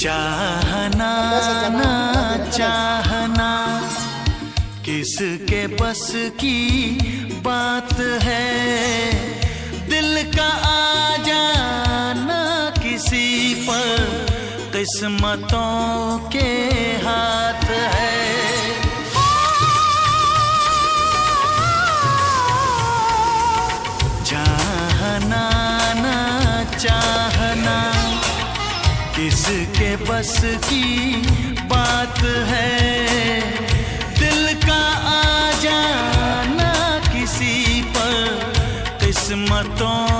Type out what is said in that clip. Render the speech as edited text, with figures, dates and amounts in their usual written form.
चाहना ना चाहना किसके बस की बात है, दिल का आ जाना किसी पर किस्मतों के हाथ है। चाहना ना चाहना किसके बस की बात है, दिल का आ जाना किसी पर किस्मतों